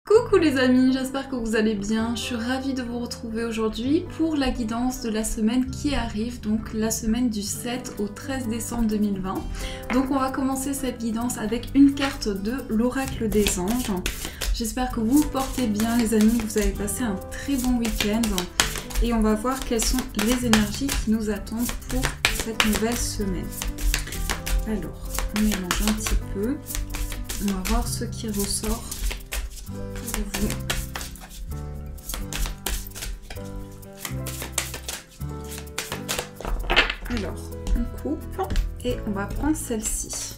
Coucou les amis, j'espère que vous allez bien. Je suis ravie de vous retrouver aujourd'hui pour la guidance de la semaine qui arrive, donc la semaine du 7 au 13 décembre 2020. Donc on va commencer cette guidance avec une carte de l'oracle des anges. J'espère que vous vous portez bien les amis, que vous avez passé un très bon week-end. Et on va voir quelles sont les énergies qui nous attendent pour cette nouvelle semaine. Alors, on mélange un petit peu. On va voir ce qui ressort pour vous. Alors, on coupe et on va prendre celle-ci.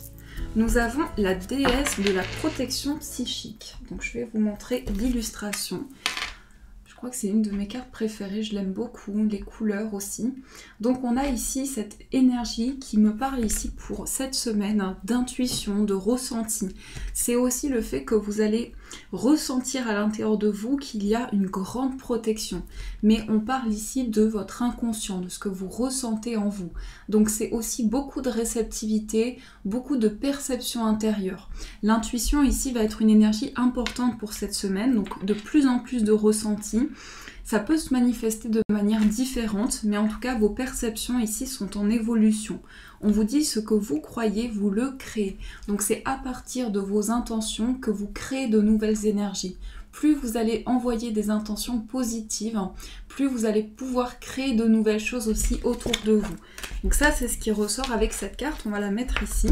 Nous avons la déesse de la protection psychique. Donc, je vais vous montrer l'illustration. Je crois que c'est une de mes cartes préférées, je l'aime beaucoup, les couleurs aussi. Donc on a ici cette énergie qui me parle ici pour cette semaine d'intuition, de ressenti. C'est aussi le fait que vous allez ressentir à l'intérieur de vous qu'il y a une grande protection. Mais on parle ici de votre inconscient, de ce que vous ressentez en vous. Donc c'est aussi beaucoup de réceptivité, beaucoup de perception intérieure. L'intuition ici va être une énergie importante pour cette semaine, donc de plus en plus de ressenti. Ça peut se manifester de manière différente, mais en tout cas, vos perceptions ici sont en évolution. On vous dit ce que vous croyez, vous le créez. Donc c'est à partir de vos intentions que vous créez de nouvelles énergies. Plus vous allez envoyer des intentions positives, plus vous allez pouvoir créer de nouvelles choses aussi autour de vous. Donc ça, c'est ce qui ressort avec cette carte. On va la mettre ici.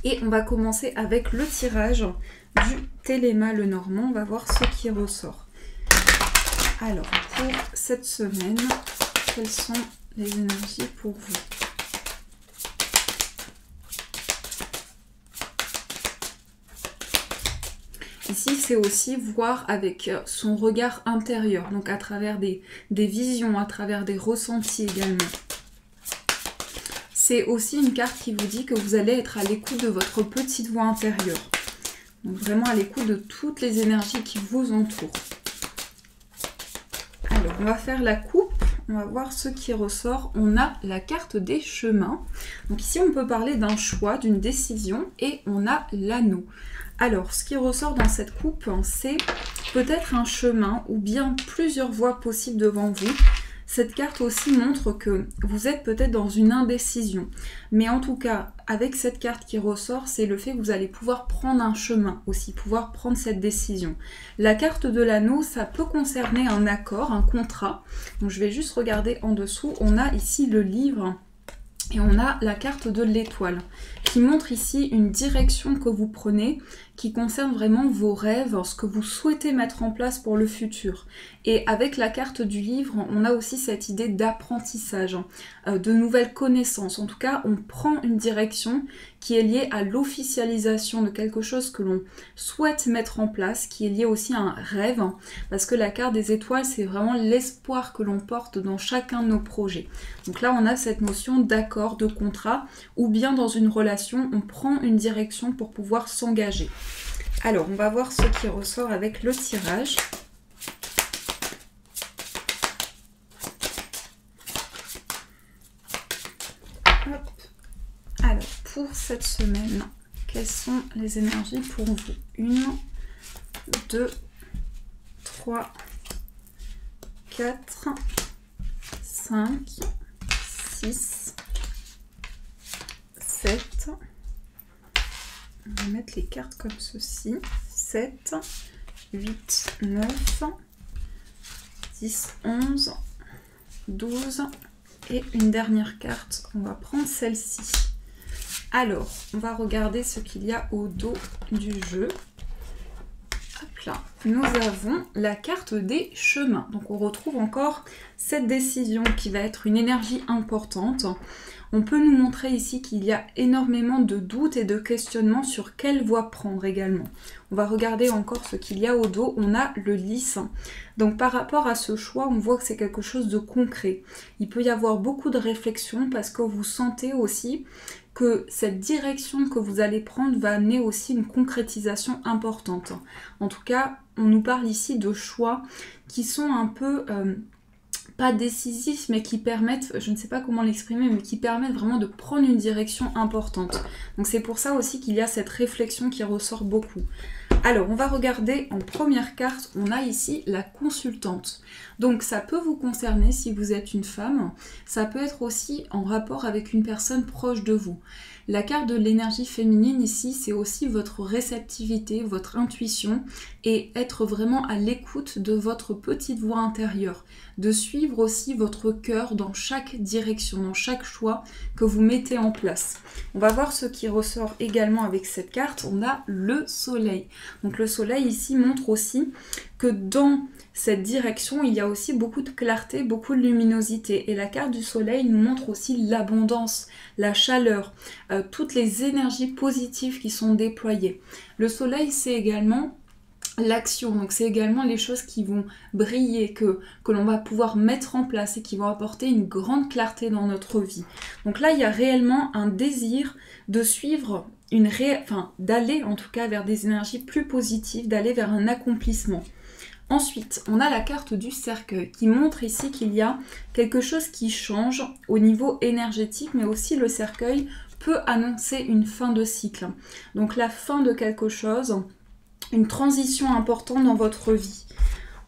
Et on va commencer avec le tirage du Téléma le Normand. On va voir ce qui ressort. Alors, pour cette semaine, quelles sont les énergies pour vous? Ici, c'est aussi voir avec son regard intérieur, donc à travers des visions, à travers des ressentis également. C'est aussi une carte qui vous dit que vous allez être à l'écoute de votre petite voix intérieure. Donc vraiment à l'écoute de toutes les énergies qui vous entourent. Alors, on va faire la coupe, on va voir ce qui ressort. On a la carte des chemins. Donc ici, on peut parler d'un choix, d'une décision, et on a l'anneau. Alors, ce qui ressort dans cette coupe, c'est peut-être un chemin ou bien plusieurs voies possibles devant vous. Cette carte aussi montre que vous êtes peut-être dans une indécision. Mais en tout cas, avec cette carte qui ressort, c'est le fait que vous allez pouvoir prendre un chemin aussi, pouvoir prendre cette décision. La carte de l'anneau, ça peut concerner un accord, un contrat. Donc je vais juste regarder en dessous. On a ici le livre et on a la carte de l'étoile qui montre ici une direction que vous prenez qui concerne vraiment vos rêves, ce que vous souhaitez mettre en place pour le futur. Et avec la carte du livre, on a aussi cette idée d'apprentissage, de nouvelles connaissances. En tout cas, on prend une direction qui est liée à l'officialisation de quelque chose que l'on souhaite mettre en place, qui est lié aussi à un rêve, parce que la carte des étoiles, c'est vraiment l'espoir que l'on porte dans chacun de nos projets. Donc là, on a cette notion d'accord, de contrat, ou bien dans une relation, on prend une direction pour pouvoir s'engager. Alors, on va voir ce qui ressort avec le tirage. Hop. Alors, pour cette semaine, quelles sont les énergies pour vous? 1, 2, 3, 4, 5, 6, 7. On va mettre les cartes comme ceci. 7, 8, 9, 10, 11, 12 et une dernière carte. On va prendre celle-ci. Alors, on va regarder ce qu'il y a au dos du jeu. Hop là. Nous avons la carte des chemins. Donc on retrouve encore cette décision qui va être une énergie importante. On peut nous montrer ici qu'il y a énormément de doutes et de questionnements sur quelle voie prendre également. On va regarder encore ce qu'il y a au dos. On a le lys. Donc par rapport à ce choix, on voit que c'est quelque chose de concret. Il peut y avoir beaucoup de réflexion parce que vous sentez aussi que cette direction que vous allez prendre va amener aussi une concrétisation importante. En tout cas, on nous parle ici de choix qui sont un peu... pas décisifs, mais qui permettent, je ne sais pas comment l'exprimer, mais qui permettent vraiment de prendre une direction importante. Donc c'est pour ça aussi qu'il y a cette réflexion qui ressort beaucoup. Alors, on va regarder en première carte, on a ici la consultante. Donc, ça peut vous concerner si vous êtes une femme. Ça peut être aussi en rapport avec une personne proche de vous. La carte de l'énergie féminine ici, c'est aussi votre réceptivité, votre intuition et être vraiment à l'écoute de votre petite voix intérieure. De suivre aussi votre cœur dans chaque direction, dans chaque choix que vous mettez en place. On va voir ce qui ressort également avec cette carte. On a le soleil. Donc le soleil ici montre aussi que dans cette direction, il y a aussi beaucoup de clarté, beaucoup de luminosité. Et la carte du soleil nous montre aussi l'abondance, la chaleur, toutes les énergies positives qui sont déployées. Le soleil, c'est également l'action, donc c'est également les choses qui vont briller, que l'on va pouvoir mettre en place et qui vont apporter une grande clarté dans notre vie. Donc là, il y a réellement un désir de suivre d'aller en tout cas vers des énergies plus positives, d'aller vers un accomplissement. Ensuite, on a la carte du cercueil qui montre ici qu'il y a quelque chose qui change au niveau énergétique, mais aussi le cercueil peut annoncer une fin de cycle. Donc la fin de quelque chose, une transition importante dans votre vie.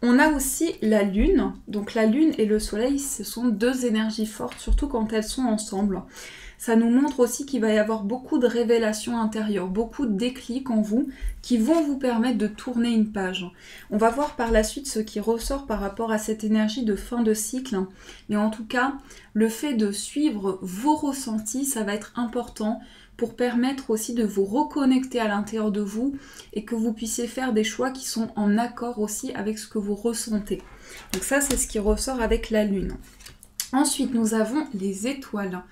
On a aussi la lune. Donc la lune et le soleil, ce sont deux énergies fortes, surtout quand elles sont ensemble. Ça nous montre aussi qu'il va y avoir beaucoup de révélations intérieures, beaucoup de déclics en vous qui vont vous permettre de tourner une page. On va voir par la suite ce qui ressort par rapport à cette énergie de fin de cycle. Mais en tout cas, le fait de suivre vos ressentis, ça va être important pour permettre aussi de vous reconnecter à l'intérieur de vous et que vous puissiez faire des choix qui sont en accord aussi avec ce que vous ressentez. Donc ça, c'est ce qui ressort avec la lune. Ensuite, nous avons les étoiles.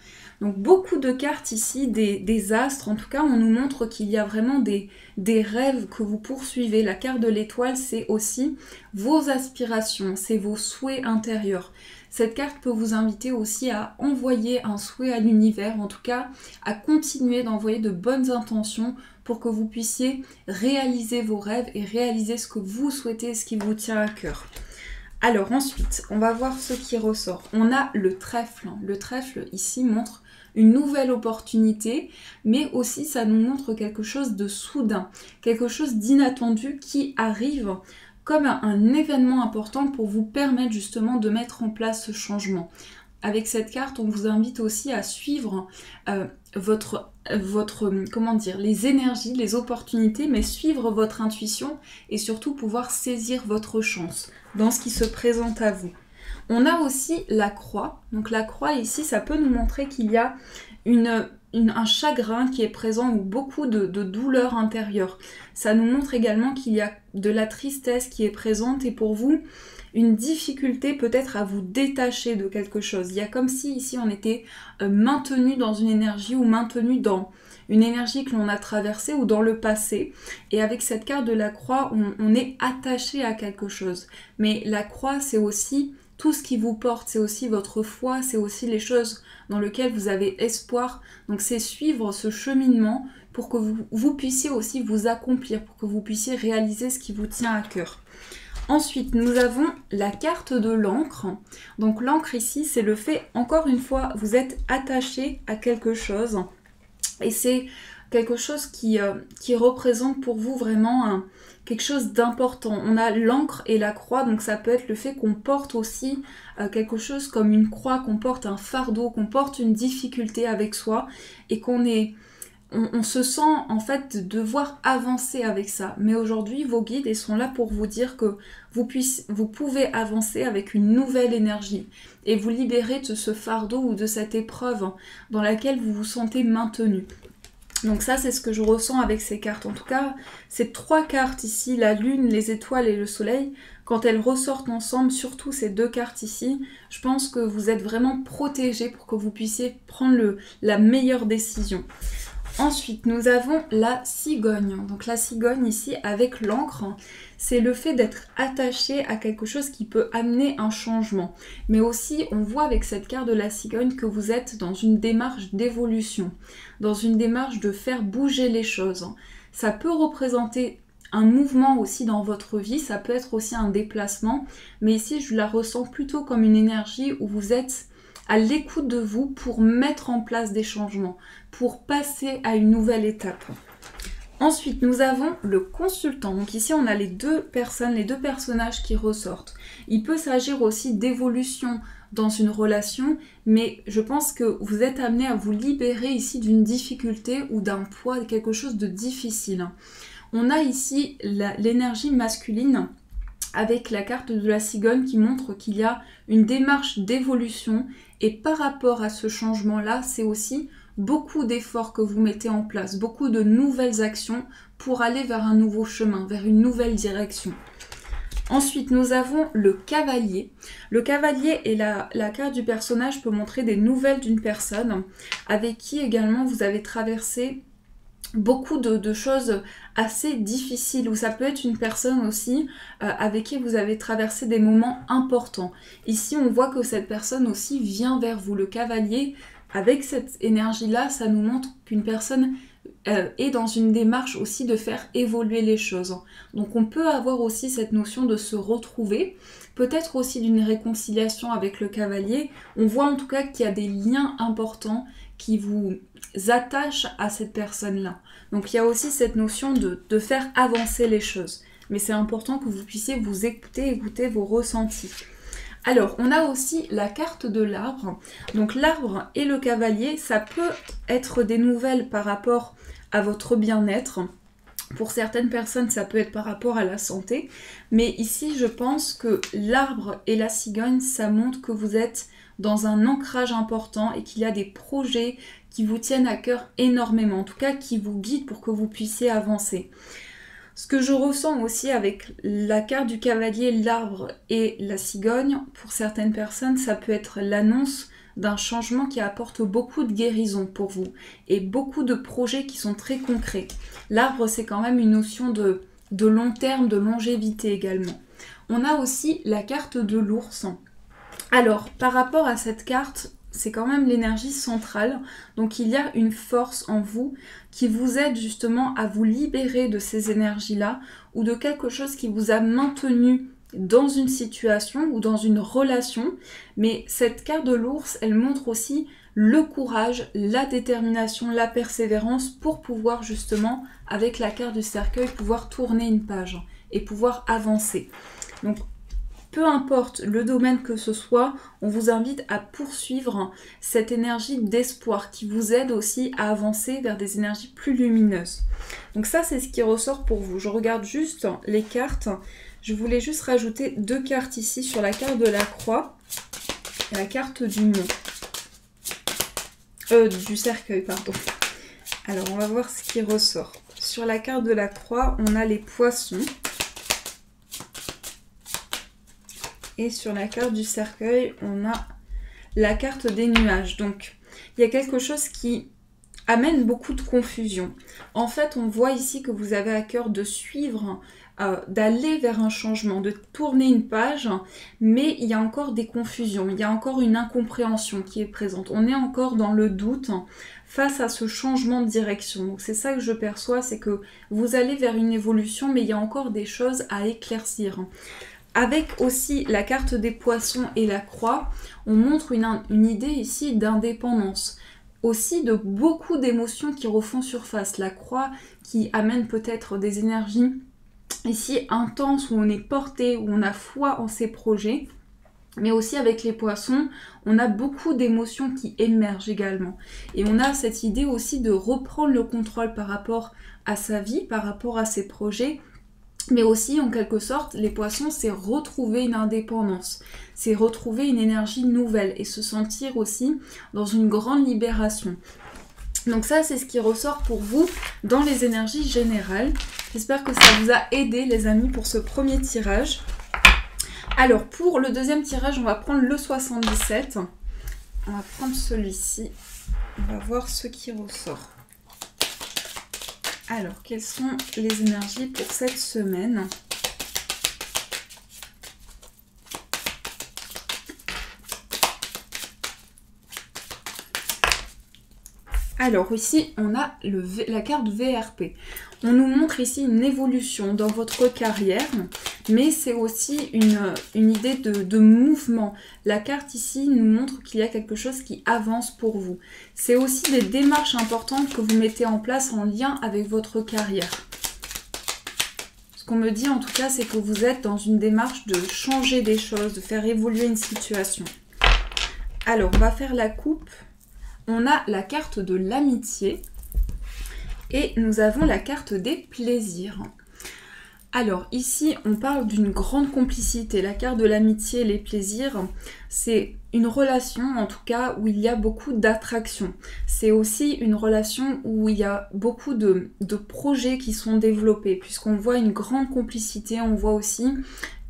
Donc beaucoup de cartes ici, des astres, en tout cas on nous montre qu'il y a vraiment des rêves que vous poursuivez. La carte de l'étoile, c'est aussi vos aspirations, c'est vos souhaits intérieurs. Cette carte peut vous inviter aussi à envoyer un souhait à l'univers, en tout cas à continuer d'envoyer de bonnes intentions pour que vous puissiez réaliser vos rêves et réaliser ce que vous souhaitez, ce qui vous tient à cœur. Alors ensuite, on va voir ce qui ressort. On a le trèfle. Le trèfle ici montre une nouvelle opportunité, mais aussi ça nous montre quelque chose de soudain, quelque chose d'inattendu qui arrive comme un événement important pour vous permettre justement de mettre en place ce changement. Avec cette carte, on vous invite aussi à suivre les énergies, les opportunités, mais suivre votre intuition et surtout pouvoir saisir votre chance dans ce qui se présente à vous. On a aussi la croix. Donc la croix ici, ça peut nous montrer qu'il y a un chagrin qui est présent ou beaucoup de douleur intérieure. Ça nous montre également qu'il y a de la tristesse qui est présente et pour vous, une difficulté peut-être à vous détacher de quelque chose. Il y a comme si ici on était maintenu dans une énergie ou maintenu dans une énergie que l'on a traversée ou dans le passé. Et avec cette carte de la croix, on est attaché à quelque chose. Mais la croix, c'est aussi tout ce qui vous porte, c'est aussi votre foi, c'est aussi les choses dans lesquelles vous avez espoir. Donc c'est suivre ce cheminement pour que vous puissiez aussi vous accomplir, pour que vous puissiez réaliser ce qui vous tient à cœur. Ensuite, nous avons la carte de l'encre. Donc l'encre ici, c'est le fait, encore une fois, vous êtes attaché à quelque chose. Et c'est quelque chose qui représente pour vous vraiment quelque chose d'important. On a l'encre et la croix, donc ça peut être le fait qu'on porte aussi quelque chose comme une croix, qu'on porte un fardeau, qu'on porte une difficulté avec soi et on se sent en fait de devoir avancer avec ça. Mais aujourd'hui, vos guides ils sont là pour vous dire que vous pouvez avancer avec une nouvelle énergie et vous libérer de ce fardeau ou de cette épreuve dans laquelle vous vous sentez maintenu. Donc ça, c'est ce que je ressens avec ces cartes. En tout cas, ces trois cartes ici, la lune, les étoiles et le soleil, quand elles ressortent ensemble, surtout ces deux cartes ici, je pense que vous êtes vraiment protégés pour que vous puissiez prendre la meilleure décision. Ensuite, nous avons la cigogne. Donc la cigogne ici, avec l'encre, c'est le fait d'être attaché à quelque chose qui peut amener un changement. Mais aussi, on voit avec cette carte de la cigogne que vous êtes dans une démarche d'évolution, dans une démarche de faire bouger les choses. Ça peut représenter un mouvement aussi dans votre vie, ça peut être aussi un déplacement, mais ici, je la ressens plutôt comme une énergie où vous êtes à l'écoute de vous pour mettre en place des changements, pour passer à une nouvelle étape. Ensuite, nous avons le consultant. Donc ici, on a les deux personnes, les deux personnages qui ressortent. Il peut s'agir aussi d'évolution dans une relation, mais je pense que vous êtes amené à vous libérer ici d'une difficulté ou d'un poids, quelque chose de difficile. On a ici l'énergie masculine avec la carte de la cigogne qui montre qu'il y a une démarche d'évolution et par rapport à ce changement-là, c'est aussi beaucoup d'efforts que vous mettez en place, beaucoup de nouvelles actions pour aller vers un nouveau chemin, vers une nouvelle direction. Ensuite, nous avons le cavalier. Le cavalier et la carte du personnage peut montrer des nouvelles d'une personne avec qui également vous avez traversé beaucoup de choses assez difficiles, ou ça peut être une personne aussi avec qui vous avez traversé des moments importants. Ici, on voit que cette personne aussi vient vers vous. Le cavalier, avec cette énergie-là, ça nous montre qu'une personne est dans une démarche aussi de faire évoluer les choses. Donc on peut avoir aussi cette notion de se retrouver, peut-être aussi d'une réconciliation avec le cavalier. On voit en tout cas qu'il y a des liens importants qui vous attachent à cette personne-là. Donc il y a aussi cette notion de faire avancer les choses. Mais c'est important que vous puissiez vous écouter vos ressentis. Alors, on a aussi la carte de l'arbre. Donc l'arbre et le cavalier, ça peut être des nouvelles par rapport à votre bien-être. Pour certaines personnes, ça peut être par rapport à la santé. Mais ici, je pense que l'arbre et la cigogne, ça montre que vous êtes dans un ancrage important et qu'il y a des projets qui vous tiennent à cœur énormément. En tout cas, qui vous guident pour que vous puissiez avancer. Ce que je ressens aussi avec la carte du cavalier, l'arbre et la cigogne, pour certaines personnes, ça peut être l'annonce d'un changement qui apporte beaucoup de guérison pour vous et beaucoup de projets qui sont très concrets. L'arbre, c'est quand même une notion de long terme, de longévité également. On a aussi la carte de l'ours. Alors, par rapport à cette carte, c'est quand même l'énergie centrale, donc il y a une force en vous qui vous aide justement à vous libérer de ces énergies-là ou de quelque chose qui vous a maintenu dans une situation ou dans une relation. Mais cette carte de l'ours, elle montre aussi le courage, la détermination, la persévérance pour pouvoir justement, avec la carte du cercueil, pouvoir tourner une page et pouvoir avancer. Donc, peu importe le domaine que ce soit, on vous invite à poursuivre cette énergie d'espoir qui vous aide aussi à avancer vers des énergies plus lumineuses. Donc ça, c'est ce qui ressort pour vous. Je regarde juste les cartes. Je voulais juste rajouter deux cartes ici sur la carte de la croix et la carte du mont. Du cercueil, pardon. Alors, on va voir ce qui ressort. Sur la carte de la croix, on a les poissons. Et sur la carte du cercueil, on a la carte des nuages. Donc, il y a quelque chose qui amène beaucoup de confusion. En fait, on voit ici que vous avez à cœur de suivre, d'aller vers un changement, de tourner une page, mais il y a encore des confusions, il y a encore une incompréhension qui est présente. On est encore dans le doute face à ce changement de direction. Donc, c'est ça que je perçois, c'est que vous allez vers une évolution, mais il y a encore des choses à éclaircir. Avec aussi la carte des poissons et la croix, on montre une idée ici d'indépendance. Aussi de beaucoup d'émotions qui refont surface. La croix qui amène peut-être des énergies ici intenses où on est porté, où on a foi en ses projets. Mais aussi avec les poissons, on a beaucoup d'émotions qui émergent également. Et on a cette idée aussi de reprendre le contrôle par rapport à sa vie, par rapport à ses projets. Mais aussi, en quelque sorte, les poissons, c'est retrouver une indépendance, c'est retrouver une énergie nouvelle et se sentir aussi dans une grande libération. Donc ça, c'est ce qui ressort pour vous dans les énergies générales. J'espère que ça vous a aidé, les amis, pour ce premier tirage. Alors, pour le deuxième tirage, on va prendre le 77. On va prendre celui-ci. On va voir ce qui ressort. Alors, quelles sont les énergies pour cette semaine? Alors ici, on a la carte VRP. On nous montre ici une évolution dans votre carrière, mais c'est aussi une idée de mouvement. La carte ici nous montre qu'il y a quelque chose qui avance pour vous. C'est aussi des démarches importantes que vous mettez en place en lien avec votre carrière. Ce qu'on me dit en tout cas, c'est que vous êtes dans une démarche de changer des choses, de faire évoluer une situation. Alors, on va faire la coupe. On a la carte de l'amitié et nous avons la carte des plaisirs. Alors ici, on parle d'une grande complicité. La carte de l'amitié et les plaisirs, c'est une relation en tout cas où il y a beaucoup d'attraction. C'est aussi une relation où il y a beaucoup de projets qui sont développés, puisqu'on voit une grande complicité, on voit aussi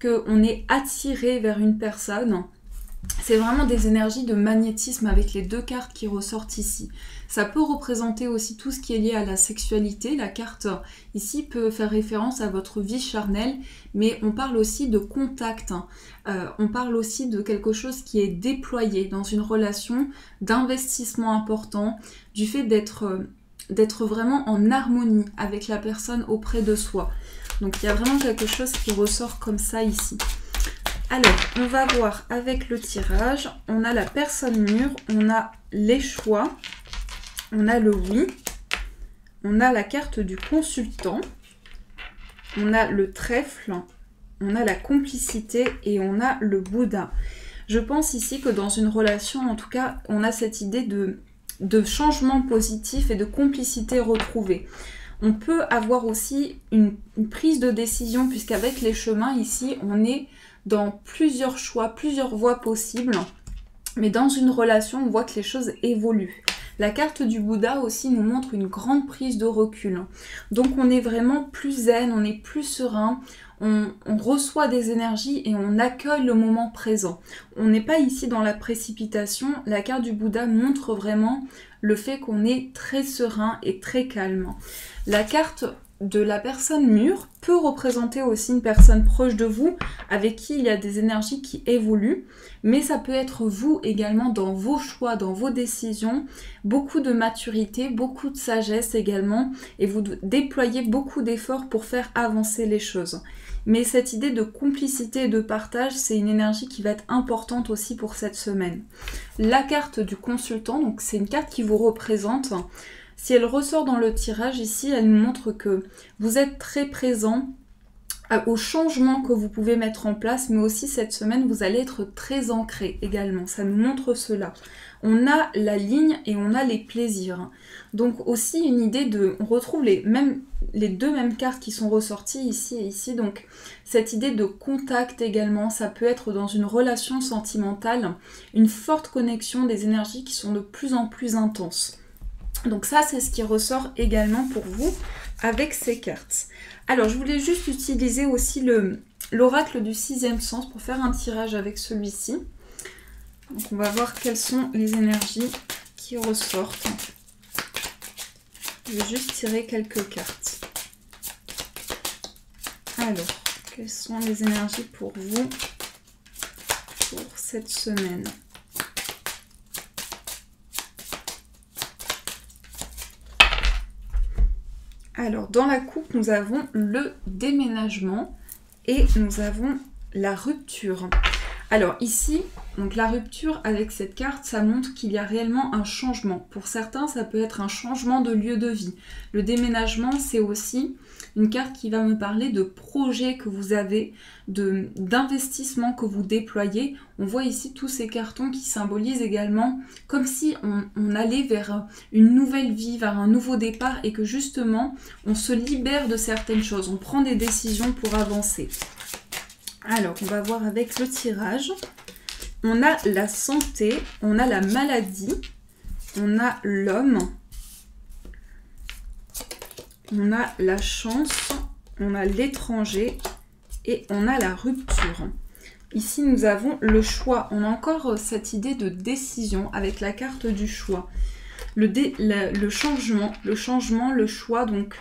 qu'on est attiré vers une personne. C'est vraiment des énergies de magnétisme avec les deux cartes qui ressortent ici. Ça peut représenter aussi tout ce qui est lié à la sexualité. La carte ici peut faire référence à votre vie charnelle, mais on parle aussi de contact. On parle aussi de quelque chose qui est déployé dans une relation, d'investissement important, du fait d'être vraiment en harmonie avec la personne auprès de soi. Donc il y a vraiment quelque chose qui ressort comme ça ici. Alors, on va voir avec le tirage, on a la personne mûre, on a les choix, on a le oui, on a la carte du consultant, on a le trèfle, on a la complicité et on a le Bouddha. Je pense ici que dans une relation, en tout cas, on a cette idée de changement positif et de complicité retrouvée. On peut avoir aussi une prise de décision, puisqu'avec les chemins ici, on est dans plusieurs choix, plusieurs voies possibles, mais dans une relation, on voit que les choses évoluent. La carte du Bouddha aussi nous montre une grande prise de recul. Donc on est vraiment plus zen, on est plus serein, on reçoit des énergies et on accueille le moment présent. On n'est pas ici dans la précipitation. La carte du Bouddha montre vraiment le fait qu'on est très serein et très calme. La carte de la personne mûre peut représenter aussi une personne proche de vous avec qui il y a des énergies qui évoluent, mais ça peut être vous également dans vos choix, dans vos décisions, beaucoup de maturité, beaucoup de sagesse également, et vous déployez beaucoup d'efforts pour faire avancer les choses. Mais cette idée de complicité et de partage, c'est une énergie qui va être importante aussi pour cette semaine. La carte du consultant, donc c'est une carte qui vous représente. Si elle ressort dans le tirage ici, elle nous montre que vous êtes très présent aux changements que vous pouvez mettre en place, mais aussi cette semaine, vous allez être très ancré également. Ça nous montre cela. On a la ligne et on a les plaisirs. Donc aussi une idée de... On retrouve les deux mêmes cartes qui sont ressorties ici et ici. Donc cette idée de contact également, ça peut être dans une relation sentimentale, une forte connexion, des énergies qui sont de plus en plus intenses. Donc ça, c'est ce qui ressort également pour vous avec ces cartes. Alors, je voulais juste utiliser aussi l'oracle du sixième sens pour faire un tirage avec celui-ci. Donc, on va voir quelles sont les énergies qui ressortent. Je vais juste tirer quelques cartes. Alors, quelles sont les énergies pour vous pour cette semaine ? Alors, dans la coupe, nous avons le déménagement et nous avons la rupture. Alors ici, donc la rupture avec cette carte, ça montre qu'il y a réellement un changement. Pour certains, ça peut être un changement de lieu de vie. Le déménagement, c'est aussi une carte qui va me parler de projets que vous avez, d'investissements que vous déployez. On voit ici tous ces cartons qui symbolisent également comme si on allait vers une nouvelle vie, vers un nouveau départ et que justement, on se libère de certaines choses. On prend des décisions pour avancer. Alors, on va voir avec le tirage. On a la santé, on a la maladie, on a l'homme, on a la chance, on a l'étranger et on a la rupture. Ici, nous avons le choix. On a encore cette idée de décision avec la carte du choix. Le changement, le choix, donc...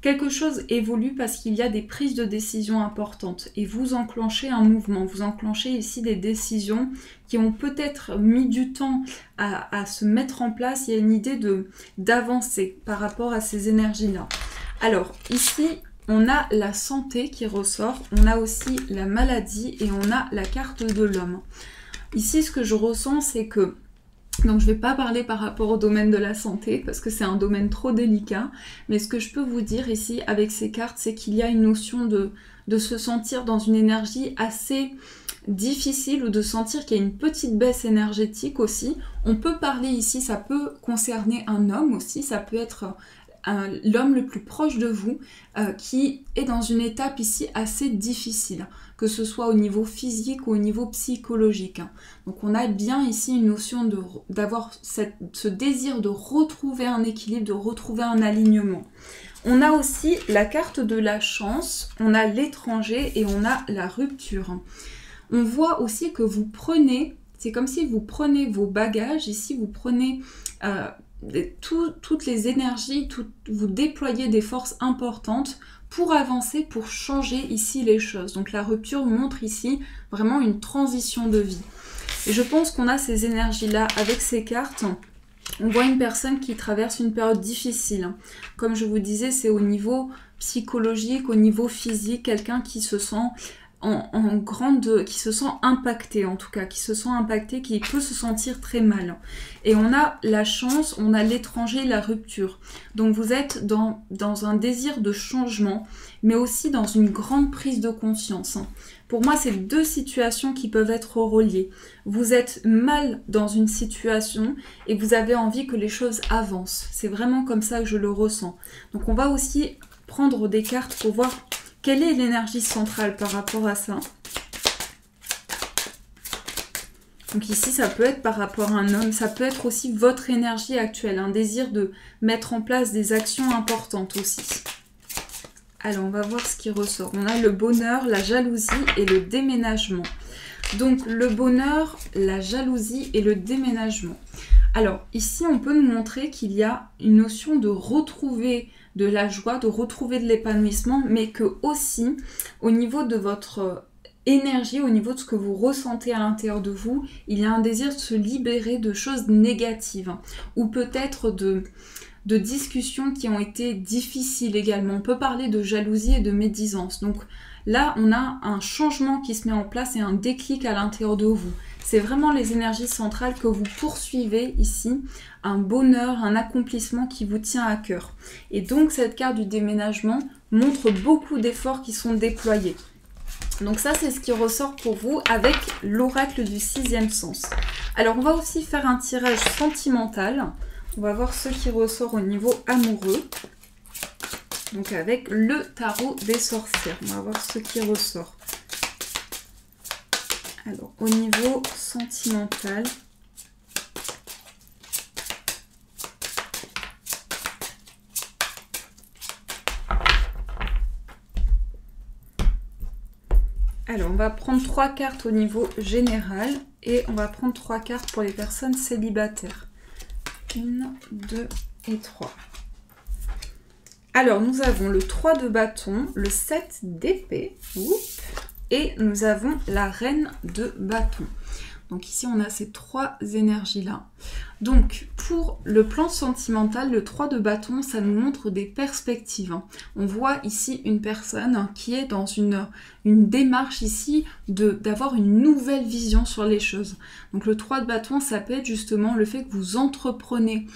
Quelque chose évolue parce qu'il y a des prises de décision importantes et vous enclenchez un mouvement, vous enclenchez ici des décisions qui ont peut-être mis du temps à se mettre en place. Il y a une idée d'avancer par rapport à ces énergies-là. Alors ici, on a la santé qui ressort, on a aussi la maladie et on a la carte de l'homme. Ici, ce que je ressens, c'est que, donc je ne vais pas parler par rapport au domaine de la santé parce que c'est un domaine trop délicat, mais ce que je peux vous dire ici avec ces cartes, c'est qu'il y a une notion de se sentir dans une énergie assez difficile ou de sentir qu'il y a une petite baisse énergétique aussi. On peut parler ici, ça peut concerner un homme aussi, ça peut être l'homme le plus proche de vous qui est dans une étape ici assez difficile, que ce soit au niveau physique ou au niveau psychologique. Donc on a bien ici une notion d'avoir ce désir de retrouver un équilibre, de retrouver un alignement. On a aussi la carte de la chance, on a l'étranger et on a la rupture. On voit aussi que vous prenez, c'est comme si vous prenez vos bagages, ici vous prenez toutes les énergies, vous déployez des forces importantes pour avancer, pour changer ici les choses. Donc la rupture montre ici vraiment une transition de vie. Et je pense qu'on a ces énergies-là avec ces cartes. On voit une personne qui traverse une période difficile. Comme je vous disais, c'est au niveau psychologique, au niveau physique, quelqu'un qui se sent qui se sent impacté en tout cas, qui se sent impacté, qui peut se sentir très mal. Et on a la chance, on a l'étranger, la rupture. Donc vous êtes dans un désir de changement, mais aussi dans une grande prise de conscience. Pour moi, c'est deux situations qui peuvent être reliées. Vous êtes mal dans une situation et vous avez envie que les choses avancent. C'est vraiment comme ça que je le ressens. Donc on va aussi prendre des cartes pour voir quelle est l'énergie centrale par rapport à ça. Donc ici, ça peut être par rapport à un homme, ça peut être aussi votre énergie actuelle, un désir de mettre en place des actions importantes aussi. Alors, on va voir ce qui ressort. On a le bonheur, la jalousie et le déménagement. Donc, le bonheur, la jalousie et le déménagement. Alors, ici, on peut nous montrer qu'il y a une notion de retrouver de la joie, de retrouver de l'épanouissement, mais que aussi, au niveau de votre énergie, au niveau de ce que vous ressentez à l'intérieur de vous, il y a un désir de se libérer de choses négatives, ou peut-être de discussions qui ont été difficiles également. On peut parler de jalousie et de médisance. Donc là, on a un changement qui se met en place et un déclic à l'intérieur de vous. C'est vraiment les énergies centrales que vous poursuivez ici, un bonheur, un accomplissement qui vous tient à cœur. Et donc cette carte du déménagement montre beaucoup d'efforts qui sont déployés. Donc ça, c'est ce qui ressort pour vous avec l'oracle du sixième sens. Alors, on va aussi faire un tirage sentimental. On va voir ce qui ressort au niveau amoureux. Donc avec le tarot des sorcières. On va voir ce qui ressort. Alors, au niveau sentimental, alors on va prendre 3 cartes au niveau général et on va prendre 3 cartes pour les personnes célibataires. 1, 2 et 3. Alors, nous avons le 3 de bâton, le 7 d'épée. Et nous avons la reine de bâton. Donc ici, on a ces 3 énergies-là. Donc, pour le plan sentimental, le 3 de bâton, ça nous montre des perspectives. On voit ici une personne qui est dans une démarche ici d'avoir une nouvelle vision sur les choses. Donc le 3 de bâton, ça peut être justement le fait que vous entreprenez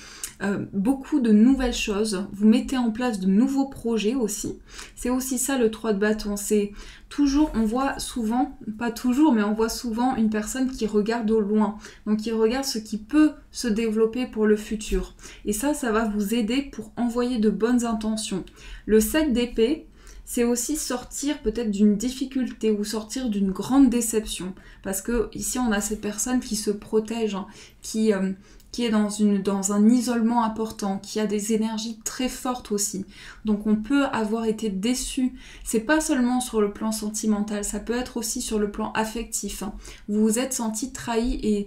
beaucoup de nouvelles choses, vous mettez en place de nouveaux projets aussi. C'est aussi ça le 3 de bâton, c'est toujours, on voit souvent, pas toujours, mais on voit souvent une personne qui regarde au loin, donc qui regarde ce qui peut se développer pour le futur. Et ça va vous aider pour envoyer de bonnes intentions. Le 7 d'épée, c'est aussi sortir peut-être d'une difficulté ou sortir d'une grande déception. Parce que ici, on a cette personne qui se protège, qui est dans un isolement important, qui a des énergies très fortes aussi. Donc on peut avoir été déçu. C'est pas seulement sur le plan sentimental, ça peut être aussi sur le plan affectif. Vous vous êtes senti trahi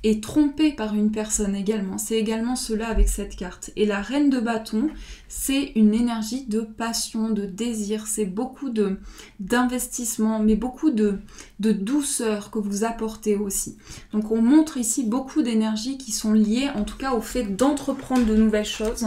et trompé par une personne également. C'est également cela avec cette carte. Et la reine de bâton, c'est une énergie de passion, de désir. C'est beaucoup d'investissement, mais beaucoup de douceur que vous apportez aussi. Donc on montre ici beaucoup d'énergies qui sont liées en tout cas au fait d'entreprendre de nouvelles choses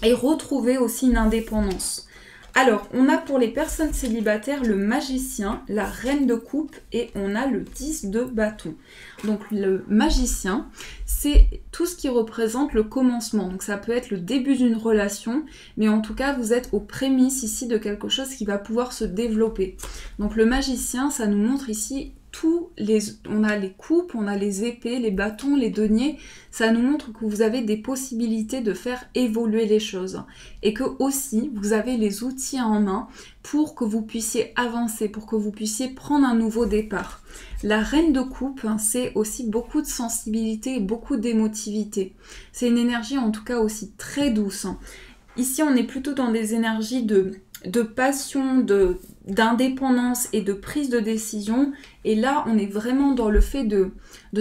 et retrouver aussi une indépendance. Alors, on a pour les personnes célibataires le magicien, la reine de coupe et on a le 10 de bâton. Donc le magicien, c'est tout ce qui représente le commencement. Donc ça peut être le début d'une relation, mais en tout cas, vous êtes aux prémices ici de quelque chose qui va pouvoir se développer. Donc le magicien, ça nous montre ici on a les coupes, on a les épées, les bâtons, les deniers, ça nous montre que vous avez des possibilités de faire évoluer les choses et que aussi vous avez les outils en main pour que vous puissiez avancer, pour que vous puissiez prendre un nouveau départ. La reine de coupe, c'est aussi beaucoup de sensibilité et beaucoup d'émotivité. C'est une énergie en tout cas aussi très douce. Ici, on est plutôt dans des énergies de passion, d'indépendance et de prise de décision. Et là, on est vraiment dans le fait de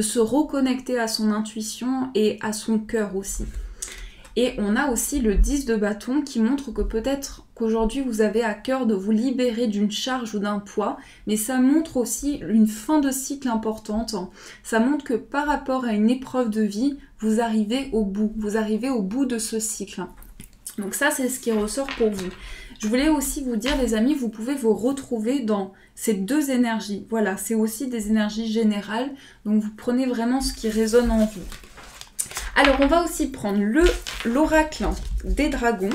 se reconnecter à son intuition et à son cœur aussi. Et on a aussi le 10 de bâton qui montre que peut-être qu'aujourd'hui, vous avez à cœur de vous libérer d'une charge ou d'un poids, mais ça montre aussi une fin de cycle importante. Ça montre que par rapport à une épreuve de vie, vous arrivez au bout de ce cycle. Donc ça, c'est ce qui ressort pour vous. Je voulais aussi vous dire, les amis, vous pouvez vous retrouver dans ces deux énergies. Voilà, c'est aussi des énergies générales. Donc vous prenez vraiment ce qui résonne en vous. Alors, on va aussi prendre l'oracle des dragons.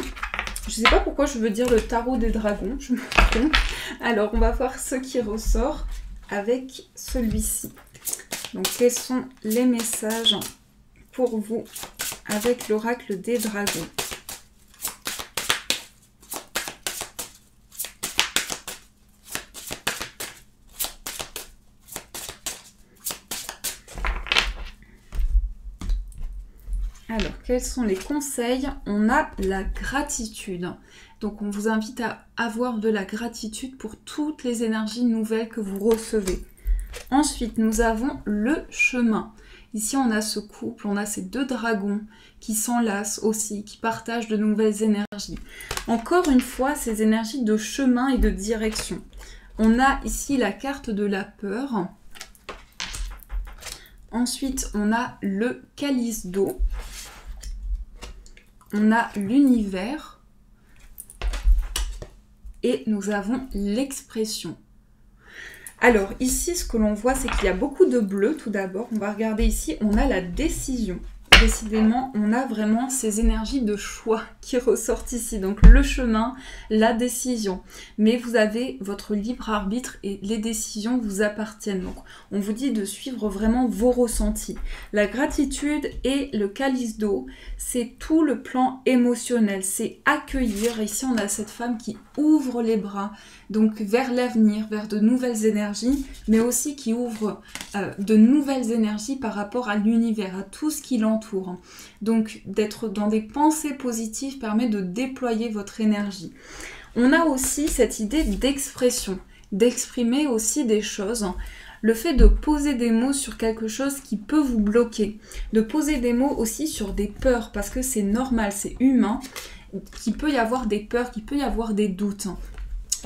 Je ne sais pas pourquoi je veux dire le tarot des dragons, je me trompe. Alors, on va voir ce qui ressort avec celui-ci. Donc, quels sont les messages pour vous avec l'oracle des dragons ? Alors, quels sont les conseils? On a la gratitude. Donc, on vous invite à avoir de la gratitude pour toutes les énergies nouvelles que vous recevez. Ensuite, nous avons le chemin. Ici, on a ce couple, on a ces deux dragons qui s'enlacent aussi, qui partagent de nouvelles énergies. Encore une fois, ces énergies de chemin et de direction. On a ici la carte de la peur. Ensuite, on a le calice d'eau. On a l'univers. Et nous avons l'expression. Alors, ici, ce que l'on voit, c'est qu'il y a beaucoup de bleu, tout d'abord. On va regarder ici, on a la décision. Décidément, on a vraiment ces énergies de choix qui ressortent ici. Donc, le chemin, la décision. Mais vous avez votre libre arbitre et les décisions vous appartiennent. Donc, on vous dit de suivre vraiment vos ressentis. La gratitude et le calice d'eau, c'est tout le plan émotionnel. C'est accueillir. Ici, on a cette femme qui ouvre les bras, donc vers l'avenir, vers de nouvelles énergies, mais aussi qui ouvre de nouvelles énergies par rapport à l'univers, à tout ce qui l'entoure. Donc d'être dans des pensées positives permet de déployer votre énergie. On a aussi cette idée d'expression, d'exprimer aussi des choses. Le fait de poser des mots sur quelque chose qui peut vous bloquer, de poser des mots aussi sur des peurs, parce que c'est normal, c'est humain, qu'il peut y avoir des peurs, qu'il peut y avoir des doutes.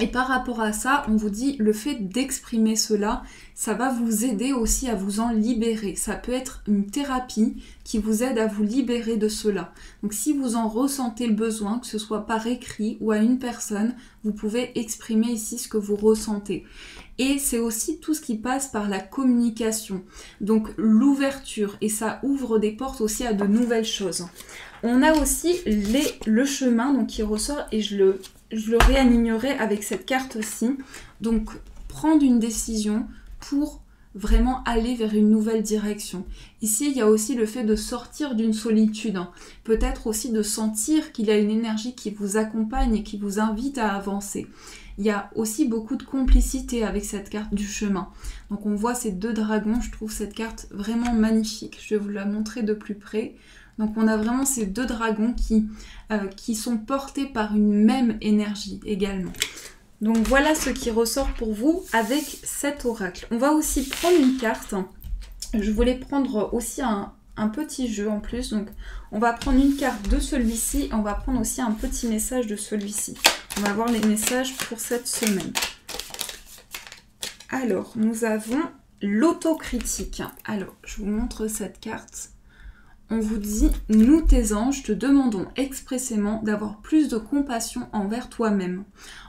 Et par rapport à ça, on vous dit le fait d'exprimer cela, ça va vous aider aussi à vous en libérer. Ça peut être une thérapie qui vous aide à vous libérer de cela. Donc si vous en ressentez le besoin, que ce soit par écrit ou à une personne, vous pouvez exprimer ici ce que vous ressentez. Et c'est aussi tout ce qui passe par la communication. Donc l'ouverture, et ça ouvre des portes aussi à de nouvelles choses. On a aussi le chemin donc, qui ressort et je le réalignerai avec cette carte-ci. Donc, prendre une décision pour vraiment aller vers une nouvelle direction. Ici, il y a aussi le fait de sortir d'une solitude. Peut-être aussi de sentir qu'il y a une énergie qui vous accompagne et qui vous invite à avancer. Il y a aussi beaucoup de complicité avec cette carte du chemin. Donc, on voit ces deux dragons. Je trouve cette carte vraiment magnifique. Je vais vous la montrer de plus près. Donc on a vraiment ces deux dragons qui sont portés par une même énergie également. Donc voilà ce qui ressort pour vous avec cet oracle. On va aussi prendre une carte. Je voulais prendre aussi un petit jeu en plus. Donc on va prendre une carte de celui-ci et on va prendre aussi un petit message de celui-ci. On va voir les messages pour cette semaine. Alors nous avons l'autocritique. Alors je vous montre cette carte. on vous dit « Nous, tes anges, te demandons expressément d'avoir plus de compassion envers toi-même.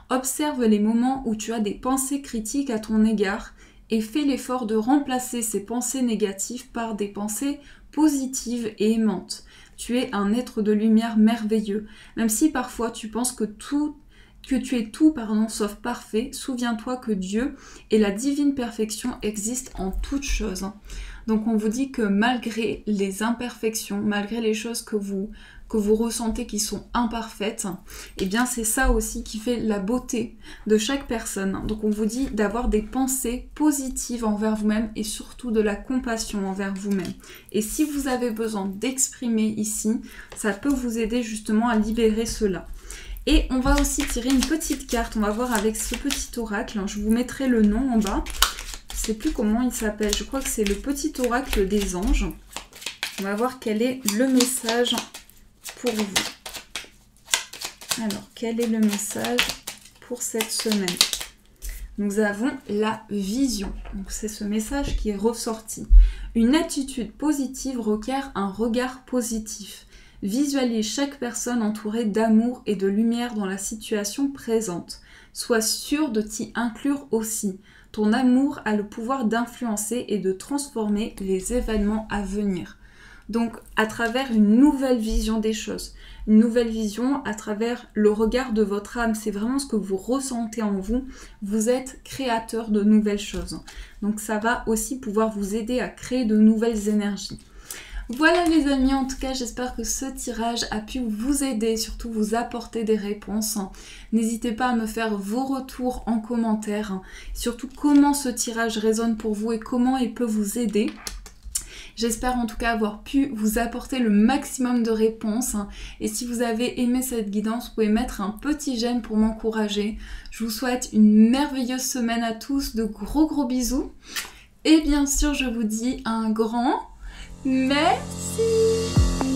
Observe les moments où tu as des pensées critiques à ton égard et fais l'effort de remplacer ces pensées négatives par des pensées positives et aimantes. Tu es un être de lumière merveilleux. Même si parfois tu penses que tu es tout, sauf parfait, souviens-toi que Dieu et la divine perfection existent en toutes choses. » Donc on vous dit que malgré les imperfections, malgré les choses que vous ressentez qui sont imparfaites, eh bien c'est ça aussi qui fait la beauté de chaque personne. Donc on vous dit d'avoir des pensées positives envers vous-même et surtout de la compassion envers vous-même. Et si vous avez besoin d'exprimer ici, ça peut vous aider justement à libérer cela. Et on va aussi tirer une petite carte, on va voir avec ce petit oracle, je vous mettrai le nom en bas. Je ne sais plus comment il s'appelle, je crois que c'est le petit oracle des anges. On va voir quel est le message pour vous. Alors, quel est le message pour cette semaine? Nous avons la vision. Donc, c'est ce message qui est ressorti. Une attitude positive requiert un regard positif. Visualise chaque personne entourée d'amour et de lumière dans la situation présente. Sois sûr de t'y inclure aussi. Ton amour a le pouvoir d'influencer et de transformer les événements à venir. Donc, à travers une nouvelle vision des choses, une nouvelle vision à travers le regard de votre âme, c'est vraiment ce que vous ressentez en vous. Vous êtes créateur de nouvelles choses. Donc, ça va aussi pouvoir vous aider à créer de nouvelles énergies. Voilà les amis, en tout cas j'espère que ce tirage a pu vous aider, surtout vous apporter des réponses. N'hésitez pas à me faire vos retours en commentaire, surtout comment ce tirage résonne pour vous et comment il peut vous aider. J'espère en tout cas avoir pu vous apporter le maximum de réponses. Et si vous avez aimé cette guidance, vous pouvez mettre un petit j'aime pour m'encourager. Je vous souhaite une merveilleuse semaine à tous, de gros bisous. Et bien sûr, je vous dis un grand merci.